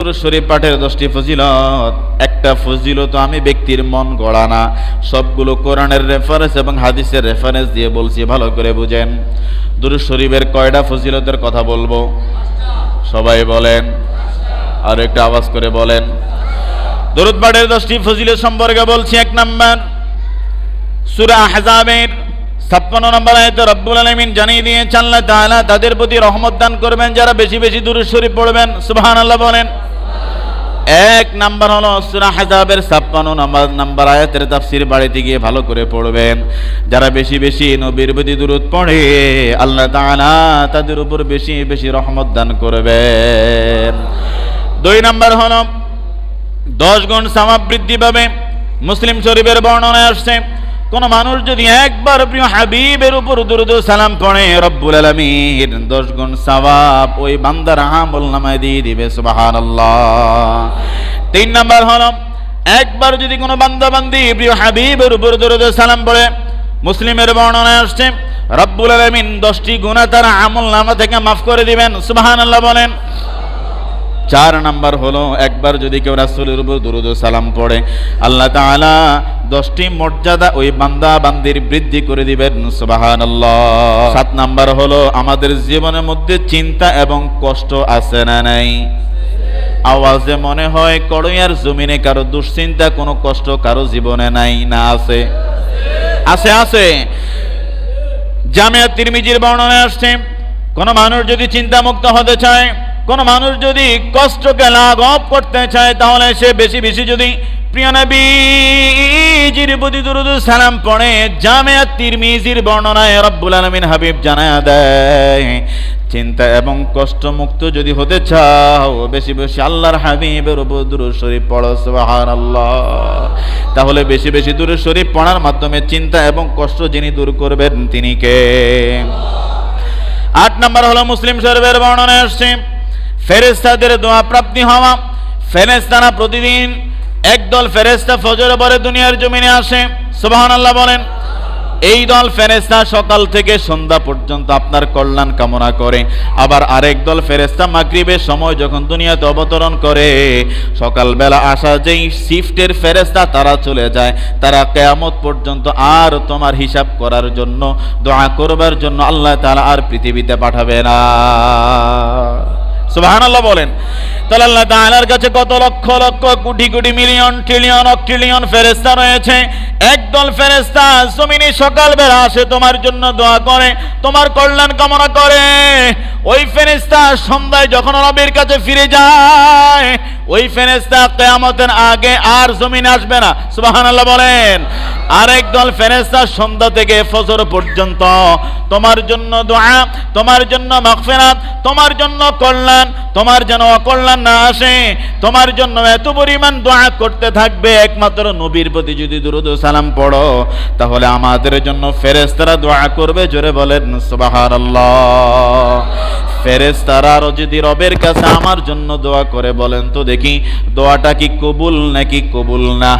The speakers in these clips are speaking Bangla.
দুরূদ শরীফ পাঠের 10টি ফজিলত। একটা ফজিলত আমি ব্যক্তির মন গড়া না, সবগুলো কোরআনের রেফারেন্স এবং হাদিসের রেফারেন্স দিয়ে বলছি, ভালো করে বুঝেন। দুরূদ শরীফের কয়টা ফজিলতের কথা বলবো? সবাই বলেন, আর একটু আওয়াজ করে বলেন। দুরূদ পাঠের 10টি ফজিলত সম্পর্কে বলছি। 1 নাম্বার, সূরা আহজাবের 56 নম্বর আয়াতে রব্বুল আলামিন জানিয়ে দিয়েছেন আল্লাহ তাআলা তাদের প্রতি রহমত দান করবেন যারা বেশি বেশি দুরূদ শরীফ পড়বেন। সুবহানাল্লাহ বলেন। 1 নাম্বার হলো সূরা আহজাবের 56 নম্বর আয়াতের তাফসীর বাড়িতে গিয়ে ভালো করে পড়বেন। যারা বেশি বেশি নবীর প্রতি দুরূদ পড়ে আল্লাহ তাআলা তাদের উপর বেশি বেশি রহমত দান করবেন। 2 নাম্বার হলো 10 গুণ সওয়াব বৃদ্ধি পাবে। মুসলিম শরীফের বর্ণনায় আসছে, কোন মানুষ যদি একবার প্রিয় হাবিবের উপর দুরূদ ও সালাম পড়ে রব্বুল আলামিন 10 গুণ সওয়াব ওই বান্দার আমলনামায় দিয়ে দিবে। সুবহানাল্লাহ। 3 নাম্বার হলো, একবার যদি কোনো বান্দা বান্দি প্রিয় হাবিবের উপর দুরূদ ও সালাম পড়ে, মুসলিমের বর্ণনায় আসছে রব্বুল আলামিন 10টি গুনাহ তার আমলনামা থেকে মাফ করে দিবেন। সুবহানাল্লাহ বলেন। 4 নাম্বার হলো, একবার যদি কেউ রাসূলের উপর দুরূদ ও সালাম পড়ে আল্লাহ তাআলা 10টি মর্যাদা ওই বান্দা বান্দির বৃদ্ধি করে দিবেন। সুবহানাল্লাহ। 7 নাম্বার হলো, আমাদের জীবনের মধ্যে চিন্তা এবং কষ্ট আছে না নাই? আওয়াজে মনে হয় কড়ইয়ার জমিনে কারো দুশ্চিন্তা কোনো কষ্ট কারো জীবনে নাই না? আছে, আছে, আছে। জামিয়া তিরমিজির বর্ণনায় আসছে, কোন মানুষ যদি চিন্তা মুক্ত হতে চায়, কোন মানুষ যদি কষ্টকে লাঘব করতে চায়, তাহলে সে বেশি বেশি যদি প্রিয় নবীজির প্রতি দুরূদ ও সালাম পড়ে। জামিয়া তিরমিজির বর্ণনায় রব্বুল আলামিন হাবিব জানায়া দেয়, চিন্তা এবং কষ্ট মুক্ত যদি হতে চাও বেশি বেশি আল্লাহর হাবিবের উপর দুরূদ শরীফ পড়ো। সুবহানাল্লাহ। তাহলে বেশি বেশি দুরূদ শরীফ পড়ার মাধ্যমে চিন্তা এবং কষ্ট যিনি দূর করবেন তিনি কে? 8 নাম্বার হলো, মুসলিম শরীফের বর্ণনায় আসছে ফেরেশতাদের দোয়া প্রাপ্তি হওয়া। ফেরেশতারা প্রতিদিন একদল ফেরেশতা ফজরের পরে দুনিয়ার জমিনে আসে। সুবহানাল্লাহ বলেন। এই দল ফেরেশতা সকাল থেকে সন্ধ্যা পর্যন্ত আপনার কল্যাণ কামনা করে। আবার আরেক দল ফেরেশতা মাগরিবের সময় যখন দুনিয়াতে অবতরণ করে, সকালবেলা আসা যেই শিফটের ফেরেশতা তারা চলে যায়, তারা কিয়ামত পর্যন্ত আর তোমার হিসাব করার জন্য, দোয়া করবার জন্য আল্লাহ তাআলা আর পৃথিবীতে পাঠাবে না। সুবহানাল্লাহ বলেন। তাহলে আল্লাহ তাআলার কাছে কত lakh lakh crore crore million trillion octillion ফেরেশতা রয়েছে। একদল ফেরেশতা জমিনে সকালবেলা আসে তোমার জন্য দোয়া করে, তোমার কল্যাণ কামনা করে। ওই ফেরেশতা সন্ধ্যায় যখন রবের কাছে ফিরে যায়, ওই ফেরেশতা কিয়ামতের আগে আর জমিনে আসবে না। সুবহানাল্লাহ বলেন। আরেক দল ফেরেশতা সন্ধ্যা থেকে ফজর পর্যন্ত তোমার জন্য দোয়া, তোমার জন্য মাগফিরাত, তোমার জন্য কল্যাণ, তোমার যেন অকল্যাণ না আসে, তোমার জন্য এত পরিমাণ দোয়া করতে থাকবে। একমাত্র নবীর প্রতি যদি দুরূদ ও সালাম পড়ো তাহলে আমাদের জন্য ফেরেশতারা দোয়া করবে। জোরে বলেন সুবহানাল্লাহ। ফেরেশতারা যদি রবের কাছে আমার জন্য দোয়া করে, বলেন তো দেখি দোয়াটা কি কবুল নাকি কবুল না?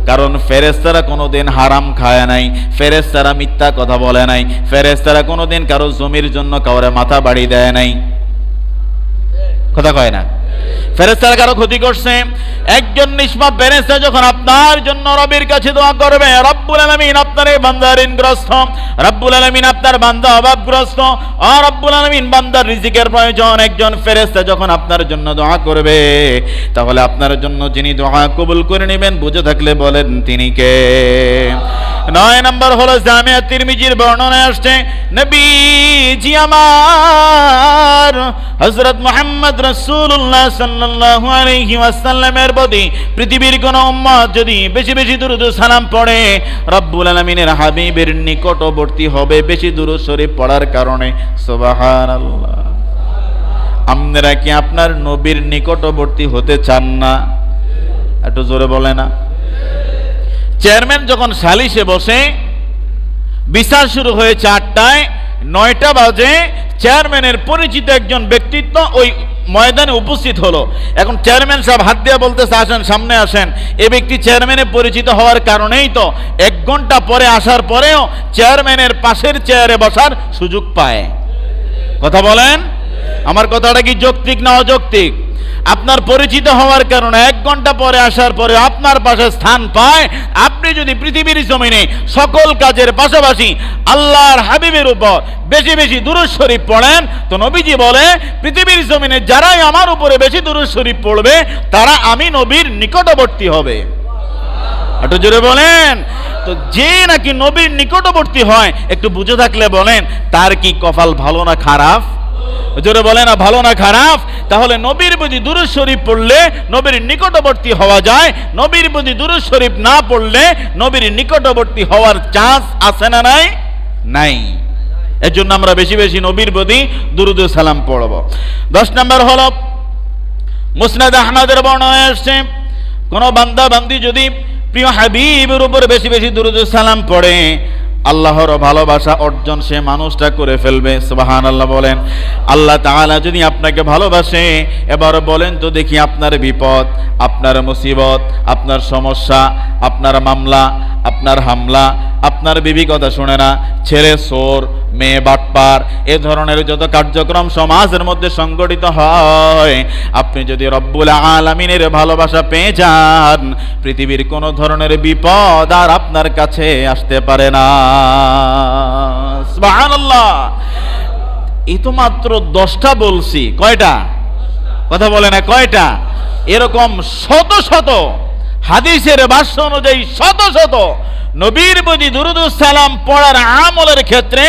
কারণ ফেরেশতারা কোনোদিন হারাম খায় নাই, ফেরেশতারা মিথ্যা কথা বলে নাই, ফেরেশতারা কোনোদিন কারো জমির জন্য কাউরে মাথা বাড়ি দেয় নাই। কথা কয় না? ফেরেশতারা কারো ক্ষতি করছে? একজন নিষ্পাপ ফেরেশতা যখন আপনার জন্য রবের কাছে দোয়া করবে, রব্বুল আলামিন আপনার এই বান্দা ঋণগ্রস্ত, রব্বুল আলামিন আপনার বান্দা অভাবগ্রস্ত, আর রব্বুল আলামিন বান্দার রিজিকের প্রয়োজন, একজন ফেরেশতা যখন আপনার জন্য দোয়া করবে তাহলে আপনার জন্য যিনি দোয়া কবুল করে নেবেন বুঝে থাকলে বলেন তিনি কে? 9 নাম্বার হলো, জামিয়া তিরমিজির বর্ণনায় আসছে নবীজি আমার হযরত মুহাম্মদ রাসূলুল্লাহ সাল্লাল্লাহু আলাইহি ওয়াসাল্লামের প্রতি পৃথিবীর কোন উম্মত যদি বেশি বেশি দুরূদ ও সালাম পড়ে রব্বুল আলামিনের হাবিবের নিকটবর্তী হবে বেশি দুরূদ শরীফ পড়ার কারণে। সুবহানাল্লাহ। আপনারা কি আপনার নবীর নিকটবর্তী হতে চান না? একটু জোরে বলে না। চেয়ারম্যান যখন সালিশে বসে, বিচার শুরু হয়ে 4টায়, 9টা বাজে চেয়ারম্যানের পরিচিত একজন ব্যক্তিত্ব ওই ময়দানে উপস্থিত হলো। এখন চেয়ারম্যান সাহেব হাত দিয়ে বলতেছে আসেন, সামনে আসেন। এই ব্যক্তি চেয়ারম্যানে পরিচিত হওয়ার কারণেই তো 1 ঘন্টা পরে আসার পরেও চেয়ারম্যানের পাশের চেয়ারে বসার সুযোগ পায়। কথা বলেন, আমার কথাটা কি যৌক্তিক না অযৌক্তিক? আপনার পরিচিত হওয়ার কারণে 1 ঘন্টা পরে আসার পরে আপনার পাশে স্থান পায়, আপনি যদি পৃথিবীর জমিনে সকল কাজের পাশাপাশি আল্লাহর হাবিবের উপর বেশি বেশি দুরূদ শরীফ পড়েন, তো নবীজি বলে পৃথিবীর জমিনে যারাই আমার উপরে বেশি দুরূদ শরীফ পড়বে তারা আমি নবীর নিকটবর্তী হবে। একটু জোরে বলেন। তো যে নাকি নবীর নিকটবর্তী হয়, একটু বুঝে থাকলে বলেন তার কি কপাল ভালো না খারাপ? জোরে বলে না ভালো না খারাপ? তাহলে নবীর প্রতি দুরূদ শরীফ পড়লে নবীর নিকটবর্তী হওয়া যায়, নবীর প্রতি দুরূদ শরীফ না পড়লে নবীর নিকটবর্তী হওয়ার চান্স আছে না নাই? নাই। এর জন্য আমরা বেশি বেশি নবীর প্রতি দুরূদ ও সালাম পড়ব। 10 নম্বর হলো মুসনাদ আহমদের বর্ণনা আসছে, কোন বান্দা বান্দি যদি প্রিয় হাবিবের উপর বেশি বেশি দুরূদ ও সালাম পড়ে, আল্লাহর ভালোবাসা অর্জন সে মানুষটা করে ফেলবে। সুবহানাল্লাহ বলেন। আল্লাহ তাআলা যদি আপনাকে ভালোবাসে, এবার বলেন তো দেখি আপনার বিপদ, আপনার মুসিবত, আপনার সমস্যা, আপনার মামলা, আপনার হামলা, আপনার বিবি কথা শুনে না, ছেলে চোর, মেয়ে বাটপার, এ ধরনের যত কার্যক্রম সমাজের মধ্যে সংগঠিত হয়, আপনি যদি রব্বুল আলামিনের ভালোবাসা পেয়ে যান, পৃথিবীর কোন ধরনের বিপদ আর আপনার কাছে আসতে পারে না। সুবহানাল্লাহ। এই তো মাত্র 10টা বলছি, কয়টা? কথা বলে না কয়টা? এরকম শত শত হাদিসের ভাষ্য অনুযায়ী শত শত নবীর প্রতি দুরূদ ও সালাম পড়ার আমলের ক্ষেত্রে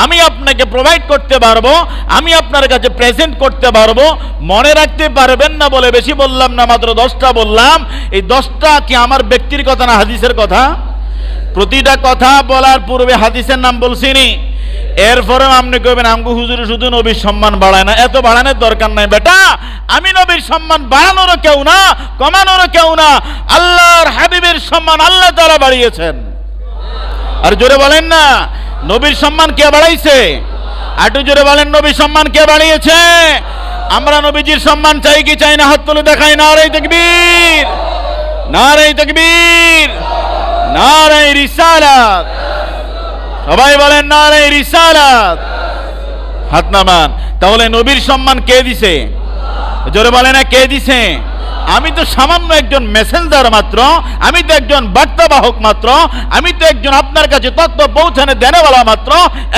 আমি আপনাকে প্রোভাইড করতে পারবো, আমি আপনার কাছে প্রেজেন্ট করতে পারবো। মনে রাখতে পারবেন না বলে বেশি বললাম না, মাত্র 10টা বললাম। এই 10টা কি আমার ব্যক্তির কথা না হাদিসের কথা? প্রতিটা কথা বলার পূর্বে হাদিসের নাম বলছিনি। এরপরেও আপনি কইবেন আমগো হুজুর শুধু নবীর সম্মান বাড়ায় না। এত বাড়ানোর দরকার নাই বেটা। আমি নবীর সম্মান বাড়ানোরও কেউ না, কমানোরও কেউ না। আল্লাহর হাবিবের সম্মান আল্লাহ তাআলা বাড়িয়েছেন। আর জোরে বলেন না, নবীর সম্মান কে বাড়াইছে? একটু জোরে বলেন, নবীর সম্মান কে বাড়িয়েছে? আমরা নবীজির সম্মান চাই কি চাই না? হাত তুলে দেখাই। নারে তাকবীর, নারে তাকবীর, নারে রিসালাত। সবাই বলেন নারে রিসালাত। হাত নামান। তাহলে নবীর সম্মান কে দিছে? জোরে বলে না কে দিছে? আমি তো সামান্য একজন মেসেঞ্জার মাত্র, আমি তো একজন বার্তাবাহক মাত্র, আমি তো একজন আপনার কাছে তথ্য পৌঁছানো দেনেওয়ালা মাত্র।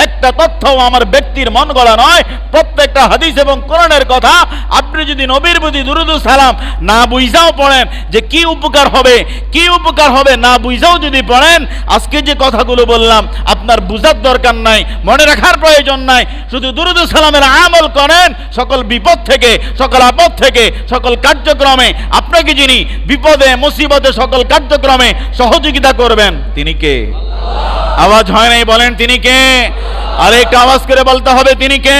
একটা তথ্যও আমার ব্যক্তির মন গড়া নয়। প্রত্যেকটা হাদিস এবং কোরআনের কথা আপনি যদি নবীর প্রতি দুরূদ ও সালাম না বুঝাও পড়েন যে কি উপকার হবে, কি উপকার হবে না বুঝাও যদি পড়েন, আজকে যে কথাগুলো বললাম আপনার বুঝার দরকার নাই, মনে রাখার প্রয়োজন নাই। শুধু দুরূদ ও সালামের আমল করেন, সকল বিপদ থেকে, সকল আপদ থেকে, সকল কার্যক্রমে আপনাকে যিনি বিপদে মুসিবতে সকল কার্যক্রমে সহযোগিতা করবেন তিনি কে? আওয়াজ হয় নাই, বলেন তিনি কে? আর একটা আওয়াজ করে বলতে হবে তিনি কে?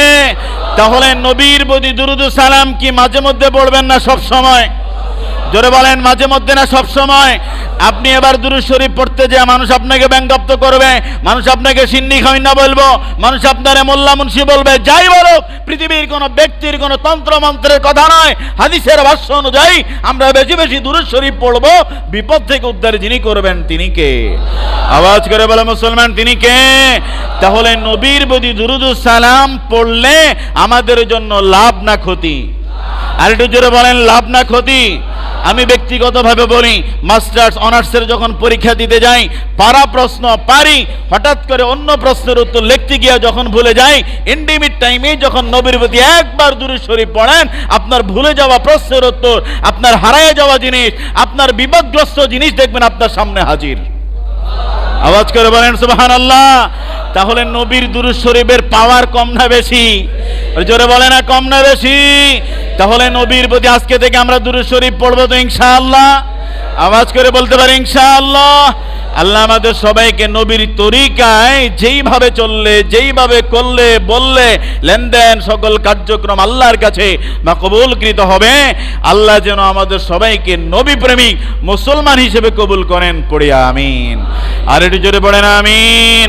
তাহলে নবীর প্রতি দুরূদ ও সালাম কি মাঝে মধ্যে পড়বেন না সব সময়? জোরে বলেন, মাঝে মধ্যে না সব সময়? আপনি এবার দুরূদ শরীফ পড়তে যে মানুষ আপনাকে ব্যঙ্গাত্ম করবে, মানুষ আপনাকে সিন্নি খাইনা বলবো, মানুষ আপনারে মোল্লা মুন্সি বলবে, যাই বলো, পৃথিবীর কোন ব্যক্তির কোন তন্ত্র মন্ত্রের কথা নয়। হাদিসের ভাষ্য অনুযায়ী আমরা বেশি বেশি দুরূদ শরীফ পড়বো, বিপদ থেকে উদ্ধার যিনি করবেন তিনি কে? আওয়াজ করে বলে মুসলমান, তিনি কে? তাহলে নবীর প্রতি দুরূদ ও সালাম পড়লে আমাদের জন্য লাভ না ক্ষতি? আর একটু জোরে বলেন, লাভ না ক্ষতি? আমি ব্যক্তিগতভাবে বলি, মাস্টার্স অনার্সের যখন পরীক্ষা দিতে যাই, পারা প্রশ্ন পারি, হঠাৎ করে অন্য প্রশ্নের উত্তর লিখতে গিয়ে যখন ভুলে যাই, ইন্ডিমিট টাইমে যখন নবীর প্রতি একবার দুরূদ শরীফ পড়েন, আপনার ভুলে যাওয়া প্রশ্নের উত্তর, আপনার হারিয়ে যাওয়া জিনিস, আপনার বিপদগ্রস্ত জিনিস দেখবেন আপনার সামনে হাজির। আওয়াজ করে বলেন সুবহানাল্লাহ। তাহলে নবীর দুরূদ শরীফের পাওয়ার কম না বেশি? জোরে বলে না কম না বেশি? তাহলে নবীর প্রতি আজকে থেকে আমরা দুরূদ শরীফ পড়বো তো ইনশাআল্লাহ? আওয়াজ করে বলতে পারি ইনশাআল্লাহ। আল্লাহ আমাদের সবাইকে নবীর তরিকায় যেইভাবে চললে, যেইভাবে করলে বললে লেনদেন সকল কার্যক্রম আল্লাহর কাছে কবুলকৃত হবে, আল্লাহ যেন আমাদের সবাইকে নবী প্রেমিক মুসলমান হিসেবে কবুল করেন। পড়ি আমিন। আর একটু জোরে পড়েন আমিন।